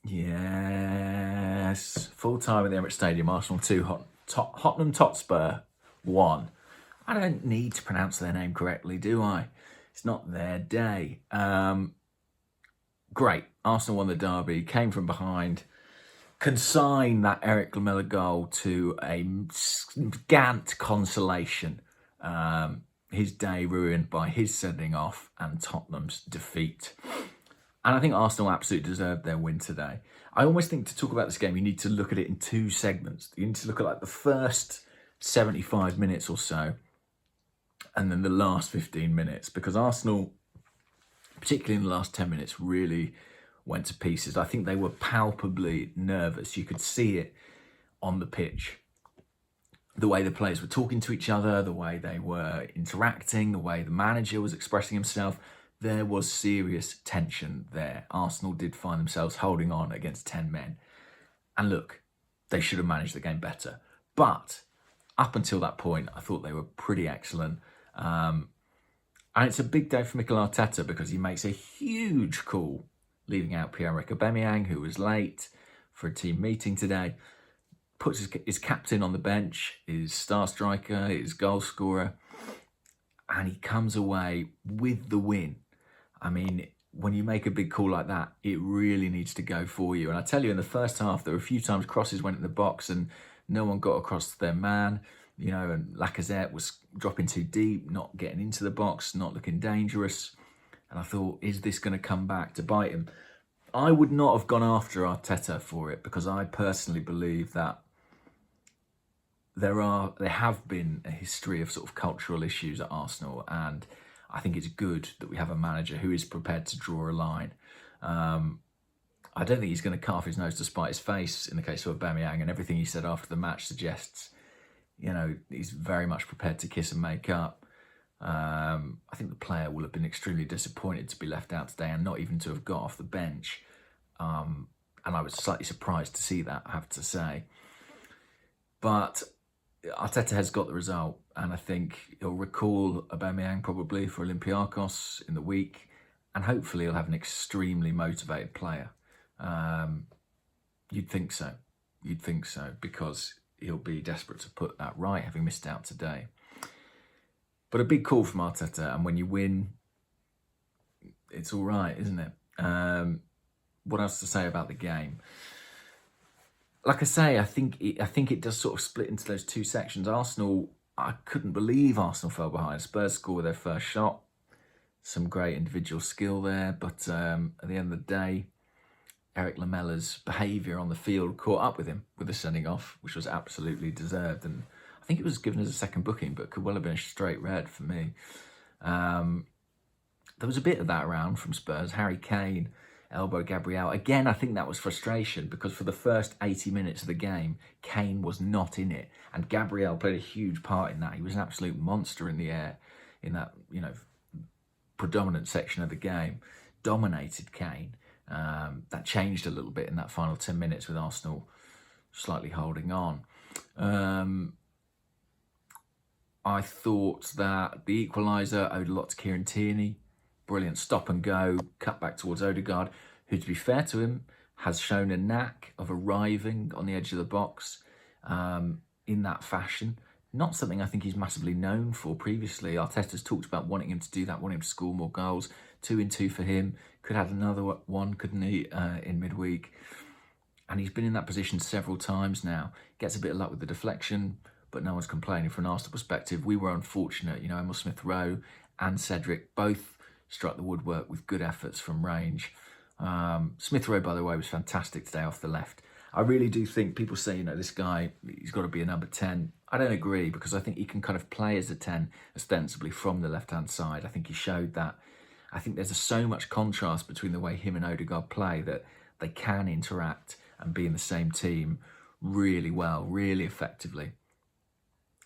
Yes. Full time at the Emirates Stadium, Arsenal 2, Tottenham Hotspur 1. I don't need to pronounce their name correctly, do I? It's not their day. Great. Arsenal won the derby, came from behind, consigned that Eric Lamela goal to a scant consolation. His day ruined by his sending off and Tottenham's defeat. And I think Arsenal absolutely deserved their win today. I almost think to talk about this game, you need to look at it in two segments. You need to look at like the first 75 minutes or so, and then the last 15 minutes, because Arsenal, particularly in the last 10 minutes, really went to pieces. I think they were palpably nervous. You could see it on the pitch. The way the players were talking to each other, the way they were interacting, the way the manager was expressing himself. There was serious tension there. Arsenal did find themselves holding on against 10 men. And look, they should have managed the game better. But up until that point, I thought they were pretty excellent. And it's a big day for Mikel Arteta because he makes a huge call, leaving out Pierre-Emerick Aubameyang, who was late for a team meeting today. Puts his captain on the bench, his star striker, his goal scorer, and he comes away with the win. I mean, when you make a big call like that, it really needs to go for you. And I tell you, in the first half, there were a few times crosses went in the box and no one got across to their man, you know, and Lacazette was dropping too deep, not getting into the box, not looking dangerous. And I thought, is this going to come back to bite him? I would not have gone after Arteta for it because I personally believe that there have been a history of sort of cultural issues at Arsenal, and I think it's good that we have a manager who is prepared to draw a line. I don't think he's going to cut off his nose to spite his face in the case of Aubameyang, and everything he said after the match suggests, you know, he's very much prepared to kiss and make up. I think the player will have been extremely disappointed to be left out today and not even to have got off the bench. And I was slightly surprised to see that, I have to say. But Arteta has got the result, and I think he'll recall Aubameyang probably for Olympiacos in the week, and hopefully he'll have an extremely motivated player. You'd think so. You'd think so, because he'll be desperate to put that right, having missed out today. But a big call from Arteta, and when you win, it's all right, isn't it? What else to say about the game? Like I say, I think it does sort of split into those two sections. Arsenal, I couldn't believe Arsenal fell behind. Spurs score their first shot. Some great individual skill there, but at the end of the day, Eric Lamela's behaviour on the field caught up with him with the sending off, which was absolutely deserved. And I think it was given as a second booking, but could well have been a straight red for me. There was a bit of that around from Spurs. Harry Kane elbow Gabriel. Again, I think that was frustration because for the first 80 minutes of the game, Kane was not in it. And Gabriel played a huge part in that. He was an absolute monster in the air in that, you know, predominant section of the game. Dominated Kane. That changed a little bit in that final 10 minutes with Arsenal slightly holding on. I thought that the equaliser owed a lot to Kieran Tierney. Brilliant stop and go, cut back towards Odegaard, who, to be fair to him, has shown a knack of arriving on the edge of the box in that fashion. Not something I think he's massively known for previously. Arteta's talked about wanting him to do that, wanting him to score more goals. 2-2 for him. Could have another one, couldn't he, in midweek? And he's been in that position several times now. Gets a bit of luck with the deflection, but no one's complaining from an Arsenal perspective. We were unfortunate, you know, Emil Smith-Rowe and Cedric both struck the woodwork with good efforts from range. Smith-Rowe, by the way, was fantastic today off the left. I really do think people say, you know, this guy, he's got to be a number 10. I don't agree because I think he can kind of play as a 10 ostensibly from the left-hand side. I think he showed that. I think there's so much contrast between the way him and Odegaard play that they can interact and be in the same team really well, really effectively.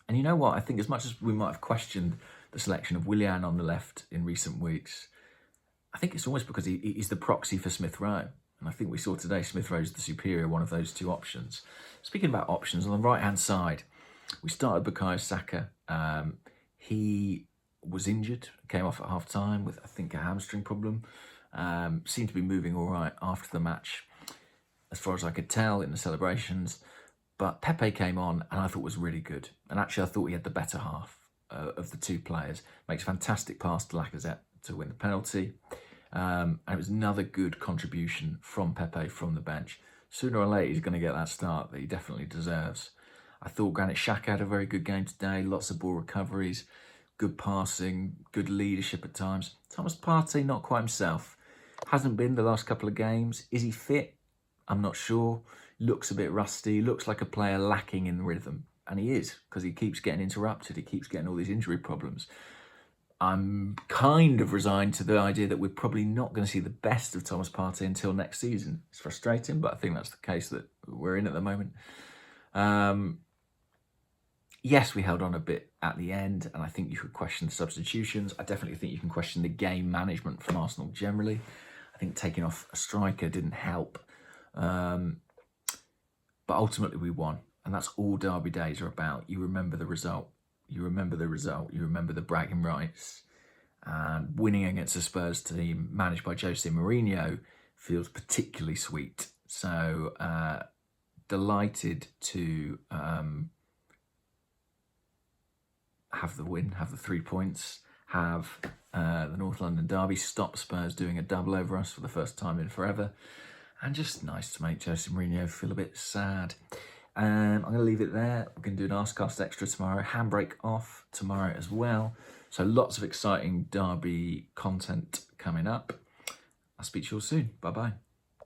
And you know what? I think as much as we might have questioned the selection of Willian on the left in recent weeks, I think it's almost because he's the proxy for Smith-Rowe. And I think we saw today Smith-Rowe's the superior one of those two options. Speaking about options, on the right-hand side, we started Bukayo Saka. He was injured, came off at half-time with, I think, a hamstring problem. Seemed to be moving all right after the match. as far as I could tell in the celebrations. But Pepe came on and I thought was really good. And actually, I thought he had the better half of the two players. Makes a fantastic pass to Lacazette to win the penalty. And it was another good contribution from Pepe from the bench. Sooner or later, he's going to get that start that he definitely deserves. I thought Granit Xhaka had a very good game today. Lots of ball recoveries, good passing, good leadership at times. Thomas Partey, not quite himself. Hasn't been the last couple of games. Is he fit? I'm not sure. Looks a bit rusty. Looks like a player lacking in rhythm. And he is, because he keeps getting interrupted. He keeps getting all these injury problems. I'm kind of resigned to the idea that we're probably not going to see the best of Thomas Partey until next season. It's frustrating, but I think that's the case that we're in at the moment. Yes, we held on a bit at the end, and I think you could question the substitutions. I definitely think you can question the game management from Arsenal generally. I think taking off a striker didn't help. But ultimately we won, and that's all derby days are about. You remember the result. You remember the result. You remember the bragging rights. And winning against a Spurs team managed by Jose Mourinho feels particularly sweet. So delighted to have the win, have the 3 points, have the North London derby, stop Spurs doing a double over us for the first time in forever. And just nice to make Jose Mourinho feel a bit sad. I'm going to leave it there. We're going to do an Arsecast Extra tomorrow. Handbrake off tomorrow as well. So lots of exciting derby content coming up. I'll speak to you all soon. Bye-bye.